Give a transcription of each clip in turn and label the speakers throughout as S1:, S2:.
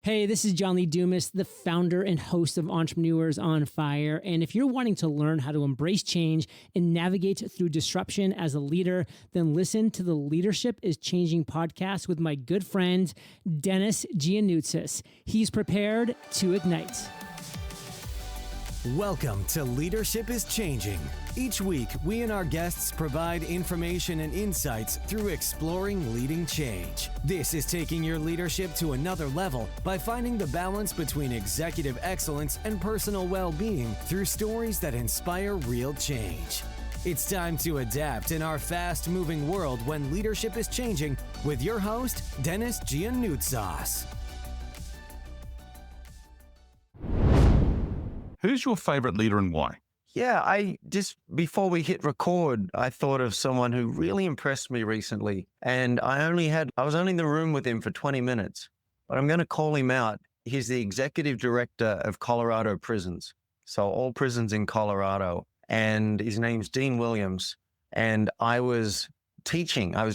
S1: Hey, this is John Lee Dumas, the founder and host of Entrepreneurs on Fire. And if you're wanting to learn how to embrace change and navigate through disruption as a leader, then listen to the Leadership is Changing podcast with my good friend, Denis Gianoutsos. He's prepared to ignite.
S2: Welcome to Leadership is Changing. Each week, we and our guests provide information and insights through exploring leading change. This is taking your leadership to another level by finding the balance between executive excellence and personal well-being through stories that inspire real change. It's time to adapt in our fast-moving world when leadership is changing with your host, Denis Gianoutsos.
S3: Who's your favorite leader and why?
S4: Yeah, before we hit record, I thought of someone who really impressed me recently. And I was only in the room with him for 20 minutes, but I'm going to call him out. He's the executive director of Colorado prisons. So all prisons in Colorado. And his name's Dean Williams. And I was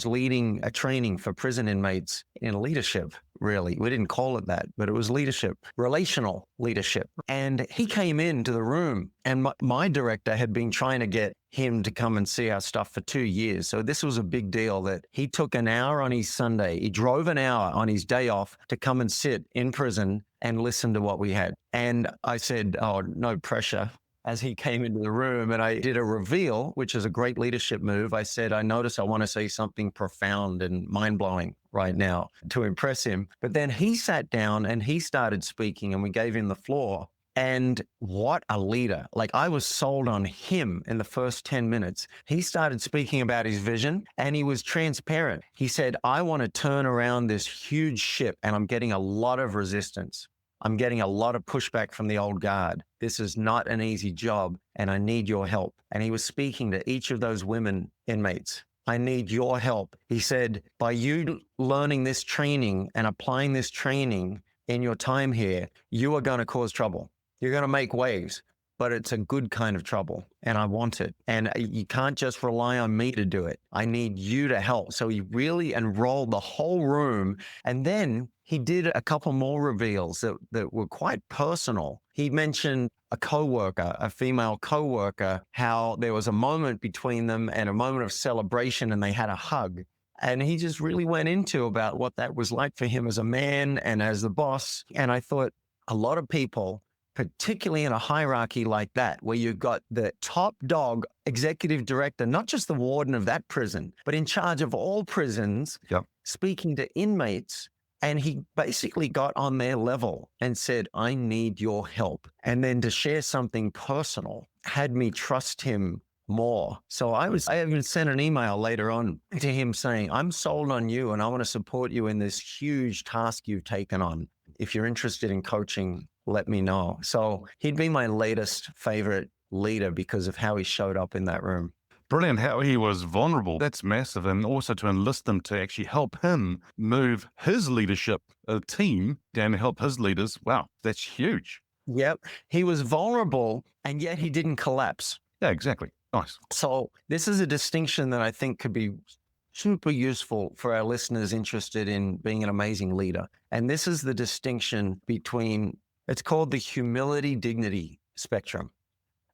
S4: leading a training for prison inmates in leadership, really. We didn't call it that, but it was leadership, relational leadership. And he came into the room and my director had been trying to get him to come and see our stuff for 2 years. So this was a big deal that he took an hour on his Sunday. He drove an hour on his day off to come and sit in prison and listen to what we had. And I said, oh, no pressure. As he came into the room and I did a reveal, which is a great leadership move. I said, I notice I want to say something profound and mind-blowing right now to impress him. But then he sat down and he started speaking and we gave him the floor. And what a leader. Like I was sold on him in the first 10 minutes. He started speaking about his vision and he was transparent. He said, I want to turn around this huge ship and I'm getting a lot of resistance. I'm getting a lot of pushback from the old guard. This is not an easy job and I need your help. And he was speaking to each of those women inmates. I need your help. He said, by you learning this training and applying this training in your time here, you are going to cause trouble. You're going to make waves, but it's a good kind of trouble and I want it. And you can't just rely on me to do it. I need you to help. So he really enrolled the whole room. And then he did a couple more reveals that were quite personal. He mentioned a female coworker, how there was a moment between them and a moment of celebration and they had a hug. And he just really went into about what that was like for him as a man and as the boss. And I thought a lot of people, particularly in a hierarchy like that, where you've got the top dog executive director, not just the warden of that prison, but in charge of all prisons, speaking to inmates. And he basically got on their level and said, I need your help. And then to share something personal had me trust him more. So I even sent an email later on to him saying, I'm sold on you and I want to support you in this huge task you've taken on. If you're interested in coaching, let me know. So he'd be my latest favorite leader because of how he showed up in that room.
S3: Brilliant how he was vulnerable. That's massive. And also to enlist them to actually help him move his leadership team down to help his leaders. Wow, that's huge.
S4: Yep. He was vulnerable and yet he didn't collapse.
S3: Yeah, exactly. Nice.
S4: So this is a distinction that I think could be super useful for our listeners interested in being an amazing leader. And this is the distinction between, it's called the humility-dignity spectrum.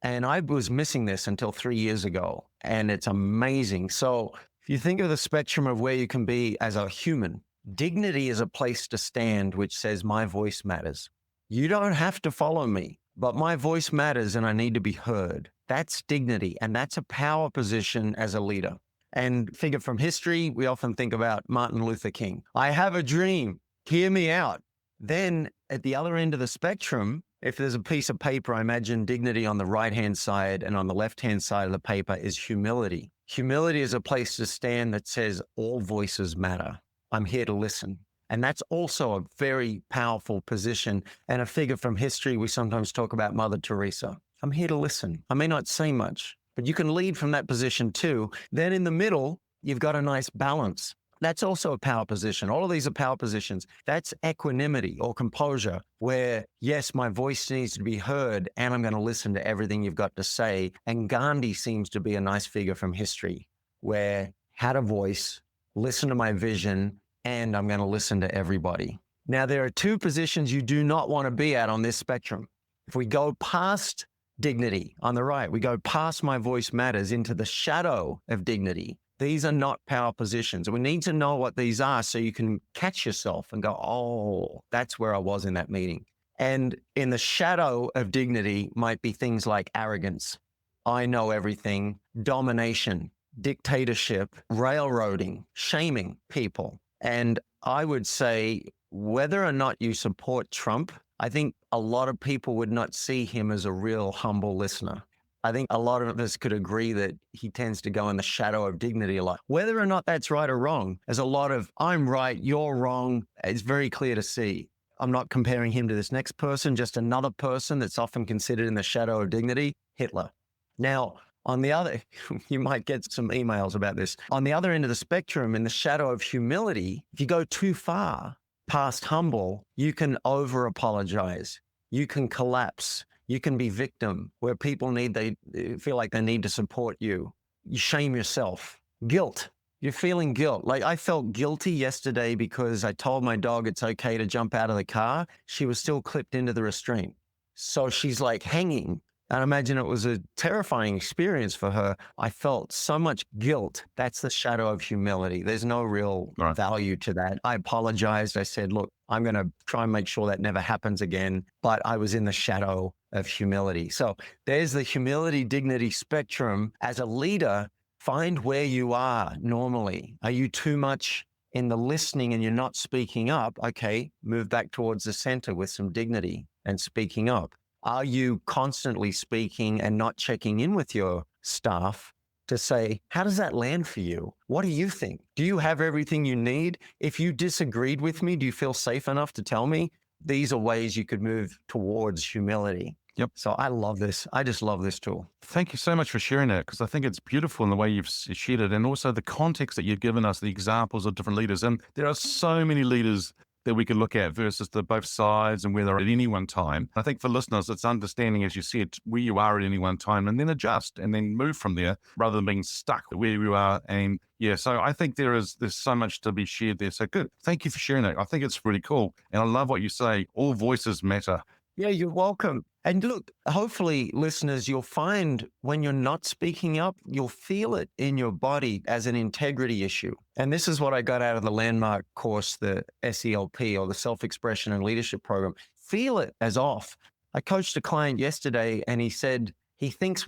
S4: And I was missing this until 3 years ago, and it's amazing. So if you think of the spectrum of where you can be as a human, dignity is a place to stand which says, my voice matters. You don't have to follow me, but my voice matters and I need to be heard. That's dignity, and that's a power position as a leader. And figure from history, we often think about Martin Luther King. I have a dream, hear me out. Then at the other end of the spectrum, if there's a piece of paper, I imagine dignity on the right-hand side and on the left-hand side of the paper is humility. Humility is a place to stand that says all voices matter. I'm here to listen. And that's also a very powerful position. And a figure from history, we sometimes talk about Mother Teresa. I'm here to listen. I may not say much, but you can lead from that position too. Then in the middle, you've got a nice balance. That's also a power position. All of these are power positions. That's equanimity or composure, where, yes, my voice needs to be heard and I'm going to listen to everything you've got to say. And Gandhi seems to be a nice figure from history, where had a voice, listen to my vision, and I'm going to listen to everybody. Now, there are two positions you do not want to be at on this spectrum. If we go past dignity on the right, we go past my voice matters into the shadow of dignity. These are not power positions. We need to know what these are so you can catch yourself and go, oh, that's where I was in that meeting. And in the shadow of dignity might be things like arrogance, I know everything, domination, dictatorship, railroading, shaming people. And I would say whether or not you support Trump, I think a lot of people would not see him as a real humble listener. I think a lot of us could agree that he tends to go in the shadow of dignity a lot. Whether or not that's right or wrong, there's a lot of I'm right, you're wrong. It's very clear to see. I'm not comparing him to this next person, just another person that's often considered in the shadow of dignity, Hitler. Now, on the other, you might get some emails about this. On the other end of the spectrum, in the shadow of humility, if you go too far past humble, you can over apologize. You can collapse. You can be victim where people they feel like they need to support you. You shame yourself. Guilt. You're feeling guilt. Like I felt guilty yesterday because I told my dog it's okay to jump out of the car. She was still clipped into the restraint. So she's like hanging. And I imagine it was a terrifying experience for her. I felt so much guilt. That's the shadow of humility. There's no real value to that. I apologized. I said, look, I'm going to try and make sure that never happens again. But I was in the shadow of humility. So there's the humility, dignity spectrum. As a leader, find where you are normally. Are you too much in the listening and you're not speaking up? Okay, move back towards the center with some dignity and speaking up. Are you constantly speaking and not checking in with your staff to say, how does that land for you? What do you think? Do you have everything you need? If you disagreed with me, do you feel safe enough to tell me? These are ways you could move towards humility.
S3: Yep.
S4: So I love this. I just love this tool.
S3: Thank you so much for sharing that, because I think it's beautiful in the way you've shared it, and also the context that you've given us, the examples of different leaders. And there are so many leaders that we could look at versus the both sides and where they're at any one time. I think for listeners, it's understanding, as you said, where you are at any one time and then adjust and then move from there rather than being stuck where you are. And yeah, so I think there's so much to be shared there. So good. Thank you for sharing that. I think it's really cool. And I love what you say. All voices matter.
S4: Yeah, you're welcome. And look, hopefully, listeners, you'll find when you're not speaking up, you'll feel it in your body as an integrity issue. And this is what I got out of the landmark course, the SELP, or the Self-Expression and Leadership Program. Feel it as off. I coached a client yesterday and he said he thinks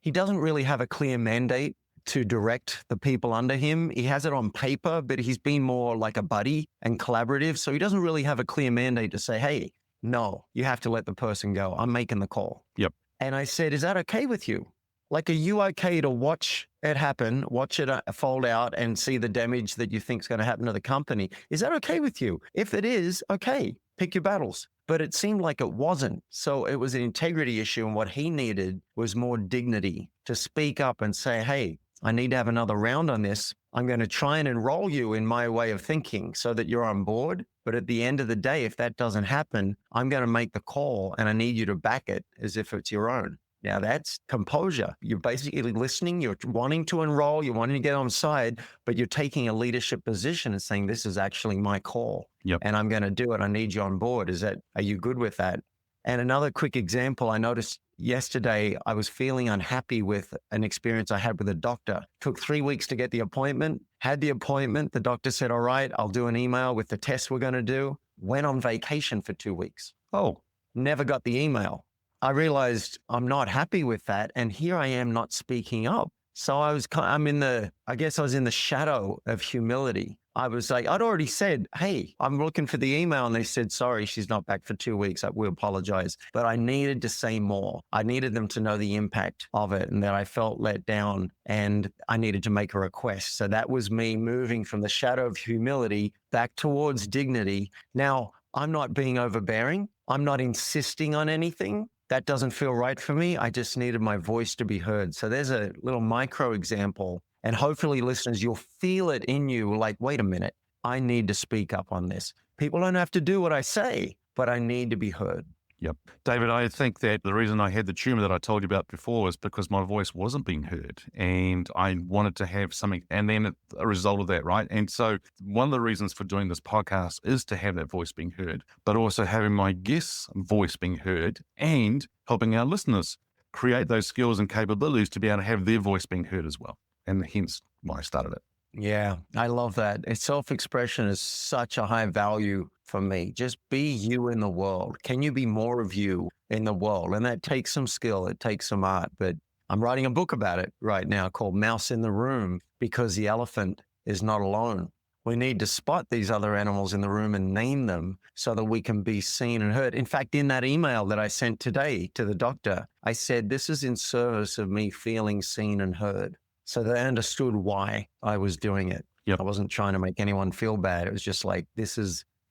S4: he doesn't really have a clear mandate to direct the people under him. He has it on paper, but he's been more like a buddy and collaborative. So he doesn't really have a clear mandate to say, hey, no, you have to let the person go. I'm making the call.
S3: Yep.
S4: And I said, is that okay with you? Like, are you okay to watch it happen, watch it fold out and see the damage that you think is going to happen to the company? Is that okay with you? If it is, okay, pick your battles. But it seemed like it wasn't. So it was an integrity issue. And what he needed was more dignity to speak up and say, hey, I need to have another round on this. I'm going to try and enroll you in my way of thinking so that you're on board. But at the end of the day, if that doesn't happen, I'm going to make the call and I need you to back it as if it's your own. Now that's composure. You're basically listening. You're wanting to enroll. You're wanting to get on side, but you're taking a leadership position and saying, this is actually my call.
S3: Yep.
S4: And I'm going to do it. I need you on board. Are you good with that? And another quick example, I noticed yesterday, I was feeling unhappy with an experience I had with a doctor. Took 3 weeks to get the appointment, had the appointment. The doctor said, all right, I'll do an email with the tests we're going to do. Went on vacation for 2 weeks.
S3: Oh,
S4: never got the email. I realized I'm not happy with that. And here I am not speaking up. So I was in the shadow of humility. I was like, I'd already said, hey, I'm looking for the email. And they said, sorry, she's not back for 2 weeks. We apologize. But I needed to say more. I needed them to know the impact of it and that I felt let down and I needed to make a request. So that was me moving from the shadow of humility back towards dignity. Now, I'm not being overbearing. I'm not insisting on anything. That doesn't feel right for me. I just needed my voice to be heard. So there's a little micro example. And hopefully, listeners, you'll feel it in you like, wait a minute, I need to speak up on this. People don't have to do what I say, but I need to be heard.
S3: Yep. David, I think that the reason I had the tumor that I told you about before was because my voice wasn't being heard and I wanted to have something, and then a result of that, right? And so one of the reasons for doing this podcast is to have that voice being heard, but also having my guest's voice being heard and helping our listeners create those skills and capabilities to be able to have their voice being heard as well. And hence why I started it.
S4: Yeah, I love that. Self-expression is such a high value for me. Just be you in the world. Can you be more of you in the world? And that takes some skill. It takes some art. But I'm writing a book about it right now called Mouse in the Room, because the elephant is not alone. We need to spot these other animals in the room and name them so that we can be seen and heard. In fact, in that email that I sent today to the doctor, I said, this is in service of me feeling seen and heard. So they understood why I was doing it.
S3: Yep.
S4: I wasn't trying to make anyone feel bad. It was just like,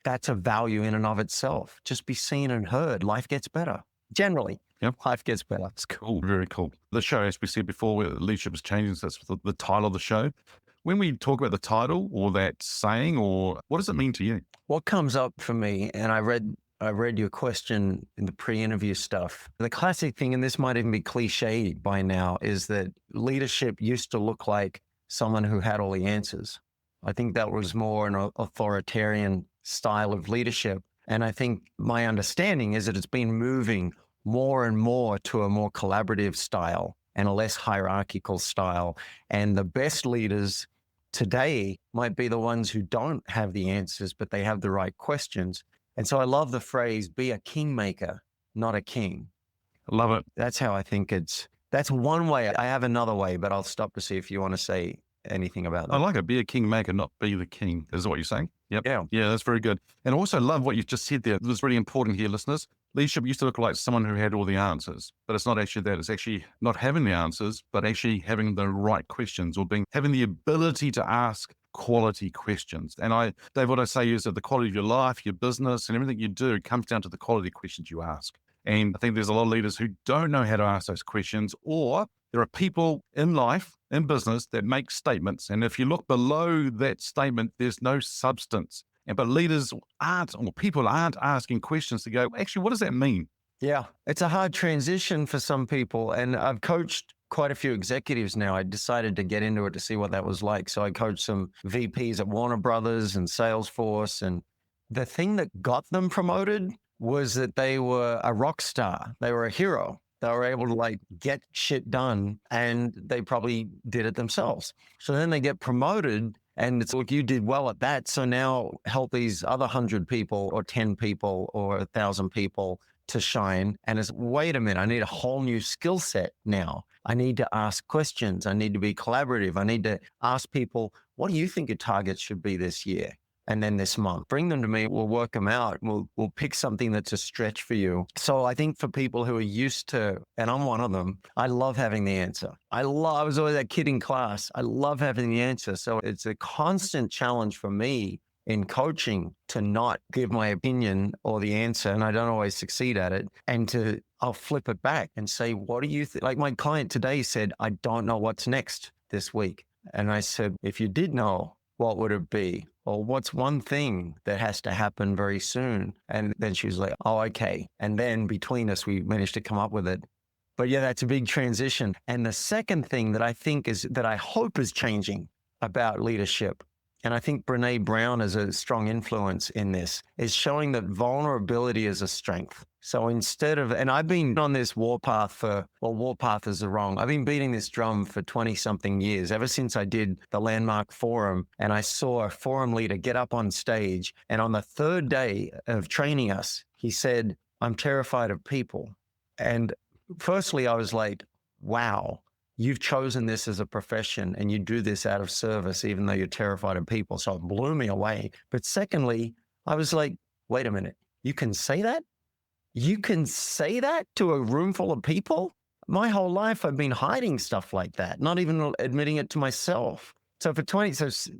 S4: that's a value in and of itself. Just be seen and heard. Life gets better. Generally, life gets better.
S3: It's cool. Very cool. The show, as we said before, leadership is changing. So that's the title of the show. When we talk about the title or that saying, or what does it mean to you?
S4: What comes up for me, and I read your question in the pre-interview stuff. The classic thing, and this might even be cliche by now, is that leadership used to look like someone who had all the answers. I think that was more an authoritarian style of leadership. And I think my understanding is that it's been moving more and more to a more collaborative style and a less hierarchical style. And the best leaders today might be the ones who don't have the answers, but they have the right questions. And so I love the phrase, be a kingmaker, not a king.
S3: I love it.
S4: That's how I think that's one way. I have another way, but I'll stop to see if you want to say anything about that.
S3: I like it. Be a kingmaker, not be the king, is what you're saying. Yep.
S4: Yeah.
S3: Yeah, that's very good. And I also love what you just said there. This is really important here, listeners. Leadership used to look like someone who had all the answers, but it's not actually that. It's actually not having the answers, but actually having the right questions, or having the ability to ask quality questions. And Dave, what I say is that the quality of your life, your business, and everything you do comes down to the quality questions you ask. And I think there's a lot of leaders who don't know how to ask those questions, or there are people in life, in business, that make statements. And if you look below that statement, there's no substance. But leaders aren't, or people aren't asking questions to go, actually, what does that mean?
S4: Yeah, it's a hard transition for some people. And I've coached quite a few executives now. I decided to get into it to see what that was like. So I coached some VPs at Warner Brothers and Salesforce. And the thing that got them promoted was that they were a rock star. They were a hero. They were able to get shit done, and they probably did it themselves. So then they get promoted, and it's like, you did well at that. So now help these other 100 people or 10 people or 1,000 people to shine. And it's, wait a minute, I need a whole new skill set now. I need to ask questions. I need to be collaborative. I need to ask people, what do you think your targets should be this year? And then this month, bring them to me. We'll work them out. We'll pick something that's a stretch for you. So I think for people who are used to, and I'm one of them, I love having the answer. I was always that kid in class. I love having the answer. So it's a constant challenge for me in coaching to not give my opinion or the answer, and I don't always succeed at it, and I'll flip it back and say, what do you think? Like my client today said, I don't know what's next this week. And I said, if you did know, what would it be? Or what's one thing that has to happen very soon? And then she was like, oh, okay. And then between us, we managed to come up with it. But yeah, that's a big transition. And the second thing that I hope is changing about leadership, and I think Brene Brown is a strong influence in this, is showing that vulnerability is a strength. So and I've been on this warpath warpath is wrong. I've been beating this drum for 20 something years, ever since I did the Landmark Forum, and I saw a forum leader get up on stage. And on the third day of training us, he said, I'm terrified of people. And firstly, I was like, wow, you've chosen this as a profession and you do this out of service, even though you're terrified of people. So it blew me away. But secondly, I was like, wait a minute, you can say that? You can say that to a room full of people? My whole life, I've been hiding stuff like that, not even admitting it to myself. So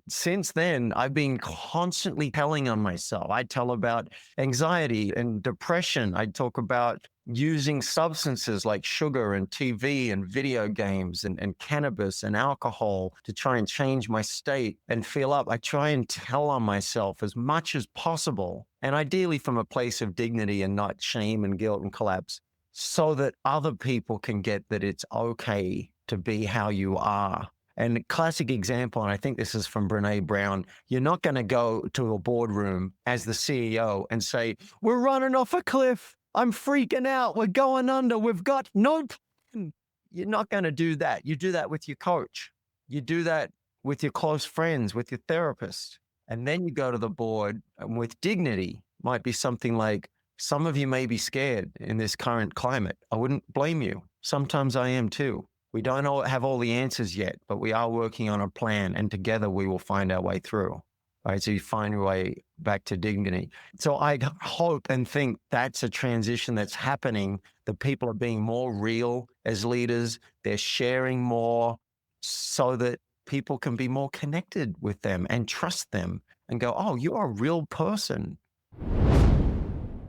S4: since then, I've been constantly telling on myself. I tell about anxiety and depression. I talk about using substances like sugar and TV and video games and cannabis and alcohol to try and change my state and feel up. I try and tell on myself as much as possible, and ideally from a place of dignity and not shame and guilt and collapse, so that other people can get that it's okay to be how you are. And a classic example, and I think this is from Brene Brown, you're not going to go to a boardroom as the CEO and say, we're running off a cliff. I'm freaking out. We're going under. We've got no plan. You're not going to do that. You do that with your coach. You do that with your close friends, with your therapist. And then you go to the board and with dignity. Might be something like, some of you may be scared in this current climate. I wouldn't blame you. Sometimes I am too. We don't have all the answers yet, but we are working on a plan, and together we will find our way through. All right, so you find your way back to dignity. So I hope and think that's a transition that's happening. The people are being more real as leaders. They're sharing more so that people can be more connected with them and trust them and go, oh, you're a real person.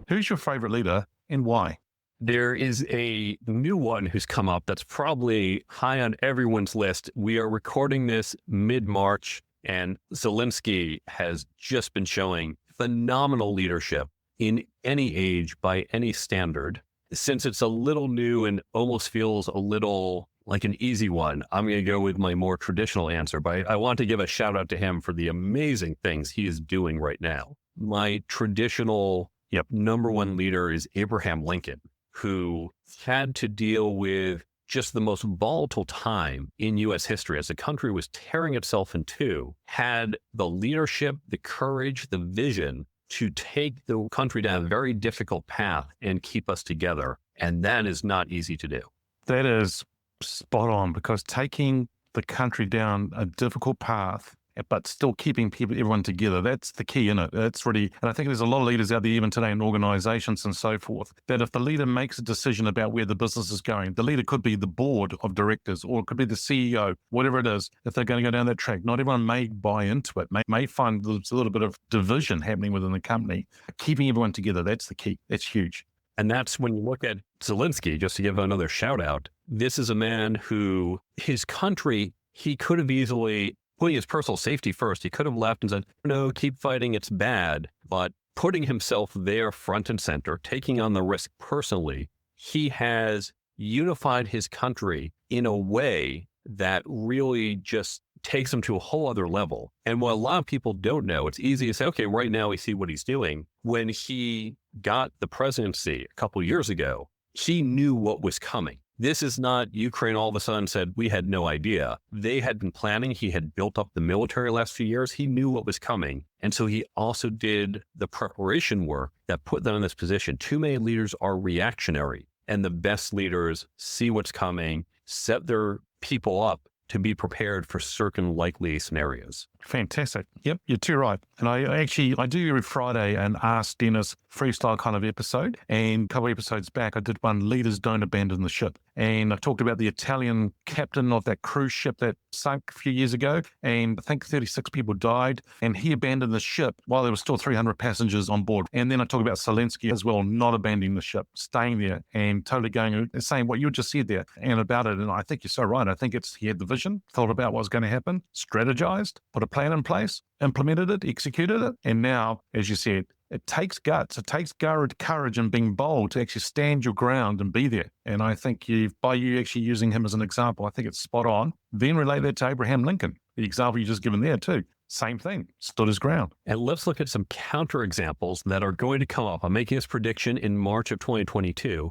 S3: Who's your favorite leader and why?
S5: There is a new one who's come up that's probably high on everyone's list. We are recording this mid-March, and Zelensky has just been showing phenomenal leadership in any age by any standard. Since it's a little new and almost feels a little like an easy one, I'm going to go with my more traditional answer, but I want to give a shout out to him for the amazing things he is doing right now. My traditional number one leader is Abraham Lincoln, who had to deal with just the most volatile time in U.S. history as the country was tearing itself in two, had the leadership, the courage, the vision to take the country down a very difficult path and keep us together. And that is not easy to do.
S3: That is spot on, because taking the country down a difficult path, but still keeping everyone together, that's the key in it. That's really, and I think there's a lot of leaders out there even today in organizations and so forth, that if the leader makes a decision about where the business is going, the leader could be the board of directors or it could be the CEO, whatever it is, if they're going to go down that track, not everyone may buy into it, may find there's a little bit of division happening within the company. Keeping everyone together, that's the key. That's huge.
S5: And that's when you look at Zelensky, just to give another shout out, this is a man who, his country, he could have easily, putting his personal safety first, he could have left and said, no, keep fighting, it's bad. But putting himself there front and center, taking on the risk personally, he has unified his country in a way that really just takes him to a whole other level. And what a lot of people don't know, it's easy to say, okay, right now we see what he's doing. When he got the presidency a couple of years ago, he knew what was coming. This is not Ukraine all of a sudden said, we had no idea. They had been planning. He had built up the military last few years. He knew what was coming. And so he also did the preparation work that put them in this position. Too many leaders are reactionary, and the best leaders see what's coming, set their people up to be prepared for certain likely scenarios.
S3: Fantastic. Yep, you're too right. And I do every Friday an Ask Denis freestyle kind of episode. And a couple of episodes back, I did one, Leaders Don't Abandon the Ship. And I talked about the Italian captain of that cruise ship that sunk a few years ago. And I think 36 people died. And he abandoned the ship while there were still 300 passengers on board. And then I talk about Zelensky as well, not abandoning the ship, staying there and totally going, saying what you just said there and about it. And I think you're so right. I think he had the vision, thought about what was going to happen, strategized, put a plan in place, implemented it, executed it. And now, as you said, it takes guts, it takes courage and being bold to actually stand your ground and be there. And I think by you actually using him as an example, I think it's spot on. Then relate that to Abraham Lincoln, the example you just given there too. Same thing, stood his ground.
S5: And let's look at some counter examples that are going to come up. I'm making this prediction in March of 2022.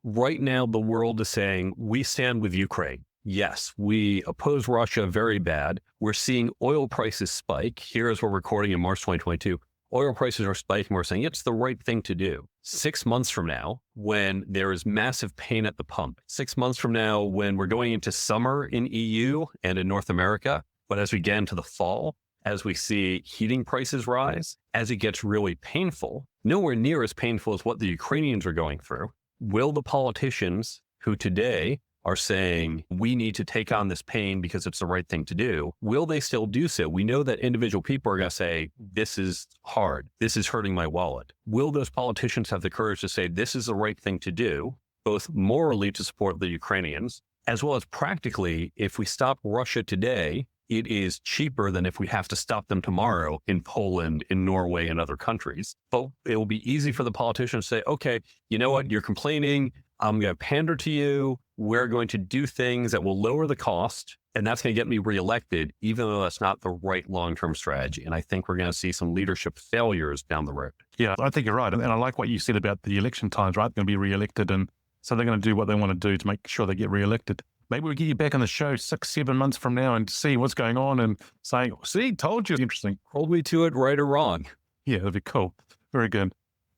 S5: Right now, the world is saying, we stand with Ukraine. Yes, we oppose Russia very bad. We're seeing oil prices spike. Here as we're recording in March 2022, oil prices are spiking. We're saying it's the right thing to do. 6 months from now, when there is massive pain at the pump, 6 months from now, when we're going into summer in EU and in North America, but as we get into the fall, as we see heating prices rise, as it gets really painful, nowhere near as painful as what the Ukrainians are going through, will the politicians who today are saying, we need to take on this pain because it's the right thing to do, will they still do so? We know that individual people are going to say, this is hard. This is hurting my wallet. Will those politicians have the courage to say, this is the right thing to do, both morally to support the Ukrainians, as well as practically, if we stop Russia today, it is cheaper than if we have to stop them tomorrow in Poland, in Norway, and other countries. But it will be easy for the politicians to say, okay, you know what, you're complaining, I'm going to pander to you, we're going to do things that will lower the cost, and that's going to get me reelected, even though that's not the right long-term strategy. And I think we're going to see some leadership failures down the road.
S3: Yeah, I think you're right. And I like what you said about the election times, right? They're going to be reelected, and so they're going to do what they want to do to make sure they get reelected. Maybe we'll get you back on the show 6-7 months from now and see what's going on and saying, see, told you. Interesting.
S5: Hold me to it, right or wrong.
S3: Yeah, that'd be cool. Very good.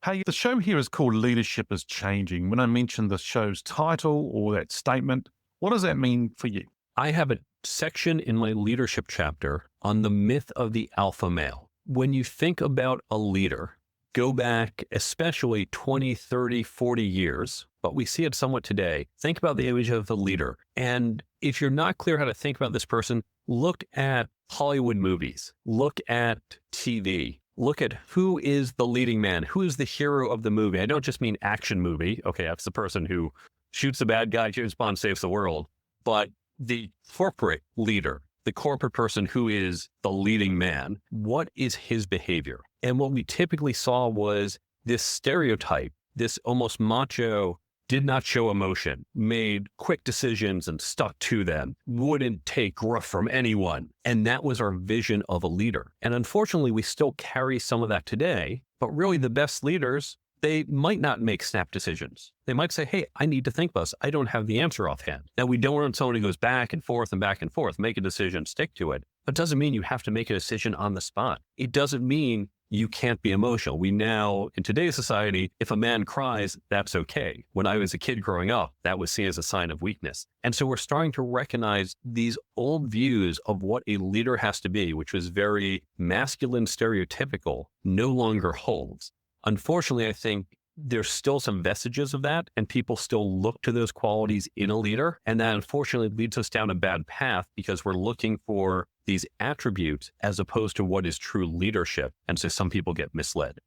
S3: Hey, the show here is called Leadership is Changing. When I mention the show's title or that statement, what does that mean for you?
S5: I have a section in my leadership chapter on the myth of the alpha male. When you think about a leader, go back especially 20, 30, 40 years, but we see it somewhat today. Think about the image of the leader. And if you're not clear how to think about this person, look at Hollywood movies, look at TV, look at who is the leading man, who is the hero of the movie. I don't just mean action movie. Okay, that's the person who shoots the bad guy, James Bond saves the world. But the corporate leader, the corporate person who is the leading man, what is his behavior? And what we typically saw was this stereotype, this almost macho, did not show emotion, made quick decisions and stuck to them, wouldn't take gruff from anyone. And that was our vision of a leader. And unfortunately, we still carry some of that today, but really the best leaders, they might not make snap decisions. They might say, hey, I need to think about this. I don't have the answer offhand. Now, we don't want someone who goes back and forth, make a decision, stick to it. But it doesn't mean you have to make a decision on the spot. It doesn't mean you can't be emotional. We now, in today's society, if a man cries, that's okay. When I was a kid growing up, that was seen as a sign of weakness. And so we're starting to recognize these old views of what a leader has to be, which was very masculine, stereotypical, no longer holds. Unfortunately, I think there's still some vestiges of that, and people still look to those qualities in a leader. And that unfortunately leads us down a bad path because we're looking for these attributes as opposed to what is true leadership. And so some people get misled.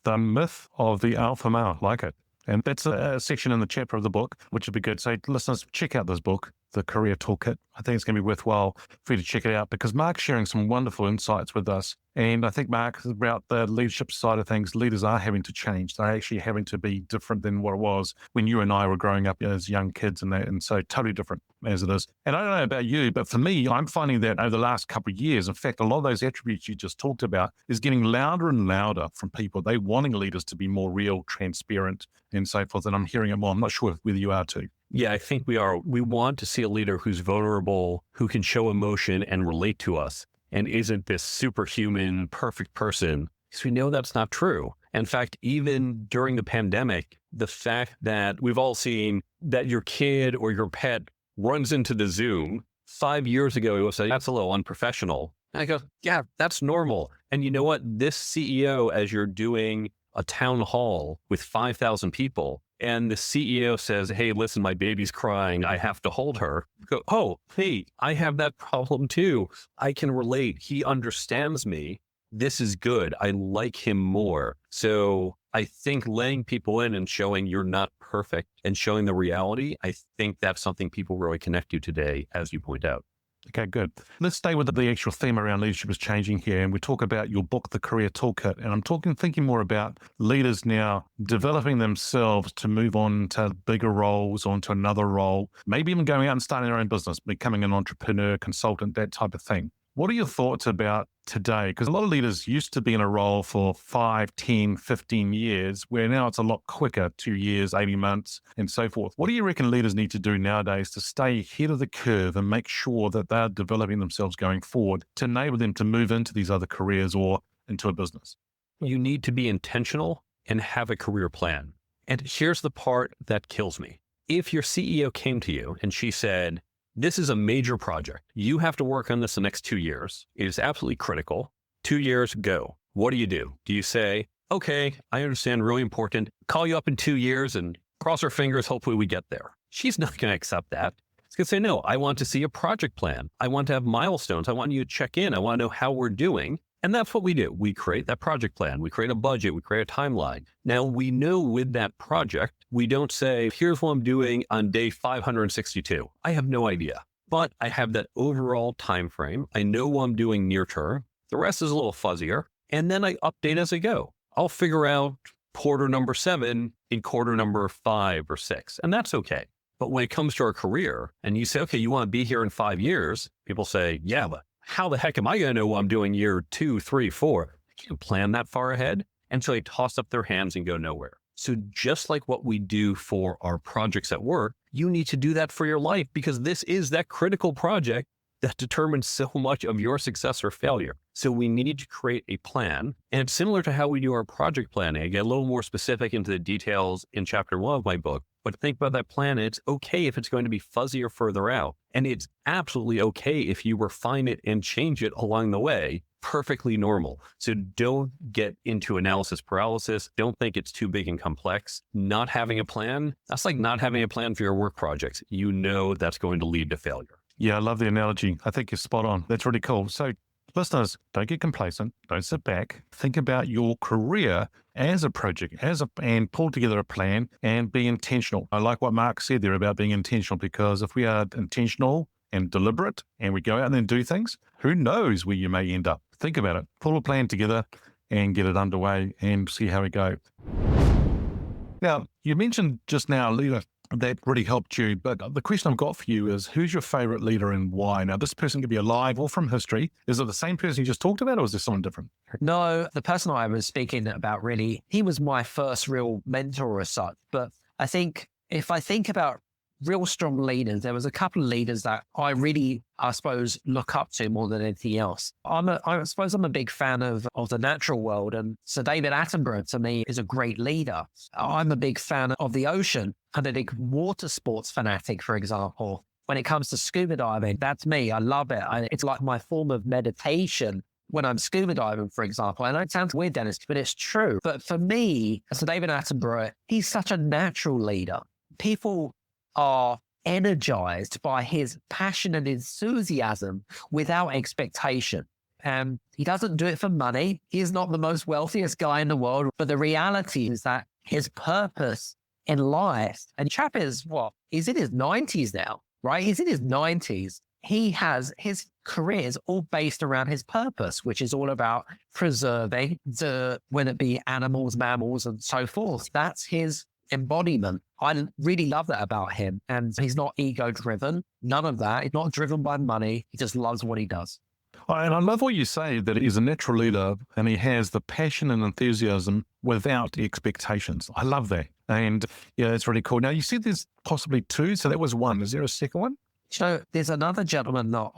S3: The myth of the alpha male, like it. And that's a section in the chapter of the book, which would be good. So listeners, check out this book, The Career Toolkit. I think it's going to be worthwhile for you to check it out because Mark's sharing some wonderful insights with us. And I think, Mark, about the leadership side of things, leaders are having to change. They're actually having to be different than what it was when you and I were growing up as young kids and so totally different as it is. And I don't know about you, but for me, I'm finding that over the last couple of years, in fact, a lot of those attributes you just talked about is getting louder and louder from people. They're wanting leaders to be more real, transparent, and so forth. And I'm hearing it more. I'm not sure whether you are too.
S5: Yeah, I think we are. We want to see a leader who's vulnerable, who can show emotion and relate to us, and isn't this superhuman, perfect person, because we know that's not true. In fact, even during the pandemic, the fact that we've all seen that your kid or your pet runs into the Zoom, 5 years ago, it would say, that's a little unprofessional. And I go, yeah, that's normal. And you know what? This CEO, as you're doing a town hall with 5,000 people, and the CEO says, hey, listen, my baby's crying. I have to hold her. Go, oh, hey, I have that problem too. I can relate. He understands me. This is good. I like him more. So I think letting people in and showing you're not perfect and showing the reality, I think that's something people really connect to today, as you point out.
S3: Okay, good. Let's stay with the actual theme around leadership is changing here. And we talk about your book, The Career Toolkit. And I'm thinking more about leaders now developing themselves to move on to bigger roles, onto another role, maybe even going out and starting their own business, becoming an entrepreneur, consultant, that type of thing. What are your thoughts about today? Because a lot of leaders used to be in a role for 5, 10, 15 years, where now it's a lot quicker, 2 years, 18 months, and so forth. What do you reckon leaders need to do nowadays to stay ahead of the curve and make sure that they're developing themselves going forward to enable them to move into these other careers or into a business?
S5: You need to be intentional and have a career plan. And here's the part that kills me. If your CEO came to you and she said, this is a major project. You have to work on this the next 2 years. It is absolutely critical. 2 years, go. What do? Do you say, okay, I understand, really important. Call you up in 2 years and cross our fingers, hopefully we get there. She's not going to accept that. It's going to say, no, I want to see a project plan. I want to have milestones. I want you to check in. I want to know how we're doing. And that's what we do. We create that project plan. We create a budget. We create a timeline. Now, we know with that project, we don't say, here's what I'm doing on day 562. I have no idea, but I have that overall time frame. I know what I'm doing near term. The rest is a little fuzzier. And then I update as I go. I'll figure out quarter number 7 in quarter number 5 or 6, and that's okay. But when it comes to our career and you say, okay, you want to be here in 5 years, people say, yeah, but how the heck am I going to know what I'm doing year 2, 3, 4? I can't plan that far ahead. And so they toss up their hands and go nowhere. So just like what we do for our projects at work, you need to do that for your life, because this is that critical project that determines so much of your success or failure. So we need to create a plan. And it's similar to how we do our project planning. I get a little more specific into the details in chapter 1 of my book, but think about that plan. It's okay if it's going to be fuzzy or further out. And it's absolutely okay if you refine it and change it along the way. Perfectly normal. So don't get into analysis paralysis. Don't think it's too big and complex. Not having a plan, that's like not having a plan for your work projects. You know that's going to lead to failure.
S3: Yeah, I love the analogy. I think you're spot on. That's really cool. So listeners, don't get complacent. Don't sit back. Think about your career as a project, and pull together a plan and be intentional. I like what Mark said there about being intentional, because if we are intentional and deliberate and we go out and then do things, who knows where you may end up. Think about it. Pull a plan together and get it underway and see how we go. Now, you mentioned just now, leader, that really helped you. But the question I've got for you is, who's your favorite leader and why? Now, this person could be alive or from history. Is it the same person you just talked about, or is there someone different?
S6: No, the person I was speaking about, really, he was my first real mentor as such. But I think if I think about real strong leaders, there was a couple of leaders that I really, I suppose, look up to more than anything else. I suppose I'm a big fan of the natural world, and Sir David Attenborough to me is a great leader. I'm a big fan of the ocean and a big water sports fanatic, for example. When it comes to scuba diving, that's me. I love it. It's like my form of meditation when I'm scuba diving, for example. I know it sounds weird, Dennis, but it's true. But for me, Sir David Attenborough, he's such a natural leader. People are energized by his passion and enthusiasm without expectation. And he doesn't do it for money. He's not the most wealthiest guy in the world. But the reality is that his purpose in life, and chap is what? He's in his 90s now, right? He's in his 90s. He has his career is all based around his purpose, which is all about preserving whether it be animals, mammals, and so forth. That's his embodiment. I really love that about him. And he's not ego driven. None of that. He's not driven by money. He just loves what he does.
S3: And I love what you say, that he's a natural leader and he has the passion and enthusiasm without expectations. I love that. And yeah, it's really cool. Now, you said there's possibly 2. So that was 1. Is there a second one?
S6: So there's another gentleman that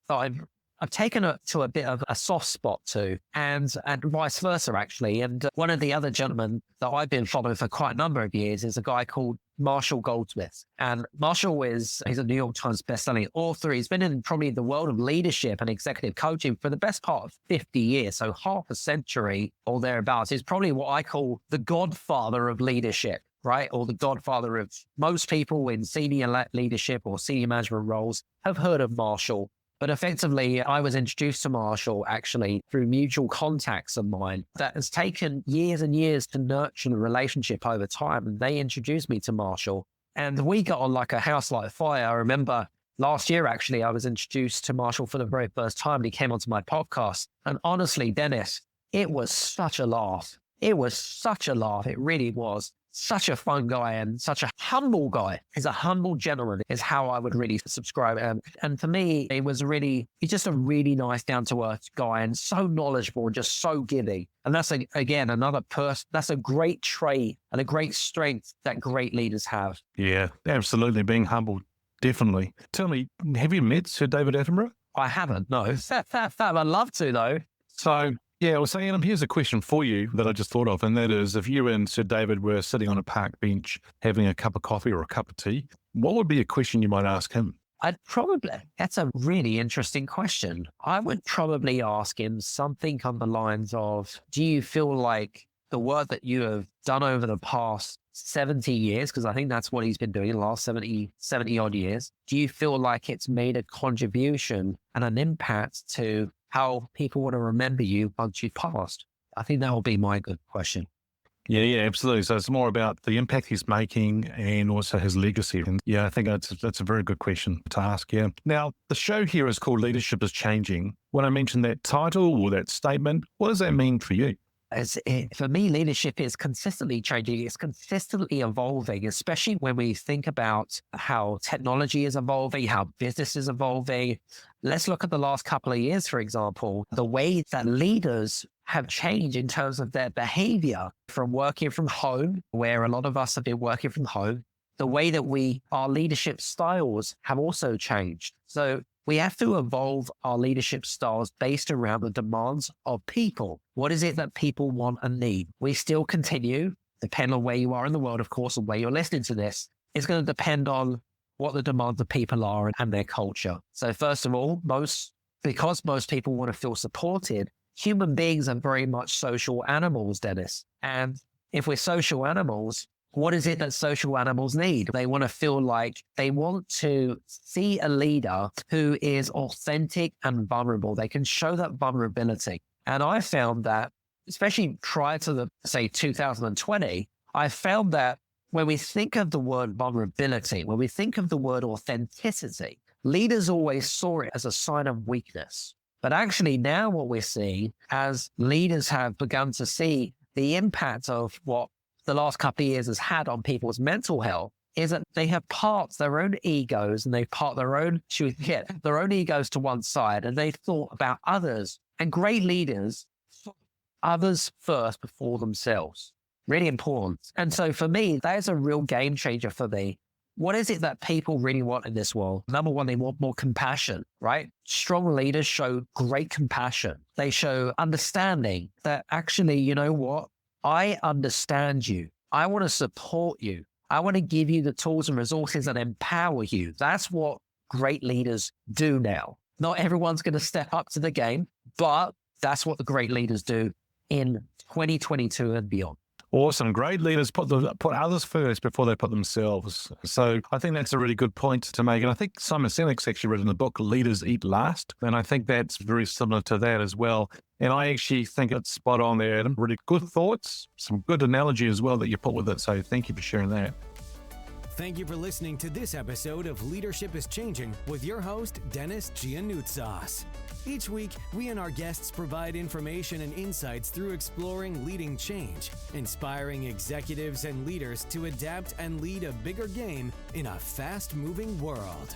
S6: I've taken it to a bit of a soft spot to, and vice versa, actually. And one of the other gentlemen that I've been following for quite a number of years is a guy called Marshall Goldsmith. And Marshall he's a New York Times bestselling author. He's been in probably the world of leadership and executive coaching for the best part of 50 years. So half a century or thereabouts. He's probably what I call the godfather of leadership, right? Or the godfather of most people in senior leadership or senior management roles have heard of Marshall. But effectively, I was introduced to Marshall actually through mutual contacts of mine that has taken years and years to nurture the relationship over time. And they introduced me to Marshall. And we got on like a house like fire. I remember last year, actually, I was introduced to Marshall for the very first time. And he came onto my podcast. And honestly, Dennis, it was such a laugh. It was such a laugh. It really was. Such a fun guy and such a humble guy. He's a humble gentleman is how I would really subscribe. And for me, he's just a really nice, down-to-earth guy and so knowledgeable and just so giving. And that's, again, another person. That's a great trait and a great strength that great leaders have.
S3: Yeah, absolutely. Being humble, definitely. Tell me, have you met Sir David Attenborough?
S6: I haven't, no. I'd love to, though.
S3: So, yeah, well, so Adam, here's a question for you that I just thought of, and that is, if you and Sir David were sitting on a park bench having a cup of coffee or a cup of tea, what would be a question you might ask him?
S6: That's a really interesting question. I would probably ask him something on the lines of, do you feel like the work that you have done over the past 70 years, because I think that's what he's been doing in the last 70 odd years, do you feel like it's made a contribution and an impact to how people want to remember you once you've passed? I think that will be my good question.
S3: Yeah, absolutely. So it's more about the impact he's making and also his legacy. And yeah, I think that's a very good question to ask. Yeah. Now, the show here is called Leadership is Changing. When I mentioned that title or that statement, what does that mean for you?
S6: For me, leadership is consistently changing. It's consistently evolving, especially when we think about how technology is evolving, how business is evolving. Let's look at the last couple of years, for example, the way that leaders have changed in terms of their behavior from working from home, where a lot of us have been working from home. The way that our leadership styles have also changed. So we have to evolve our leadership styles based around the demands of people. What is it that people want and need? We still continue, depending on where you are in the world, of course, and where you're listening to this. It's going to depend on what the demands of people are and their culture. So first of all, because most people want to feel supported, human beings are very much social animals, Dennis. And if we're social animals, what is it that social animals need? They want to feel like they want to see a leader who is authentic and vulnerable. They can show that vulnerability. And I found that, especially prior to 2020, I found that when we think of the word vulnerability, when we think of the word authenticity, leaders always saw it as a sign of weakness. But actually now what we're seeing, as leaders have begun to see the impact of what the last couple of years has had on people's mental health, is that they have parked their own egos and they've parked their own egos to one side, and they've thought about others. And great leaders, others first before themselves. Really important. And so for me, that is a real game changer for me. What is it that people really want in this world? Number one, they want more compassion, right? Strong leaders show great compassion. They show understanding that actually, you know what? I understand you. I want to support you. I want to give you the tools and resources and empower you. That's what great leaders do now. Not everyone's going to step up to the game, but that's what the great leaders do in 2022 and beyond.
S3: Awesome. Great leaders put others first before they put themselves. So I think that's a really good point to make. And I think Simon Sinek's actually written a book, Leaders Eat Last. And I think that's very similar to that as well. And I actually think it's spot on there, Adam. Really good thoughts, some good analogy as well that you put with it. So thank you for sharing that.
S2: Thank you for listening to this episode of Leadership is Changing with your host, Denis Gianoutsos. Each week, we and our guests provide information and insights through exploring leading change, inspiring executives and leaders to adapt and lead a bigger game in a fast-moving world.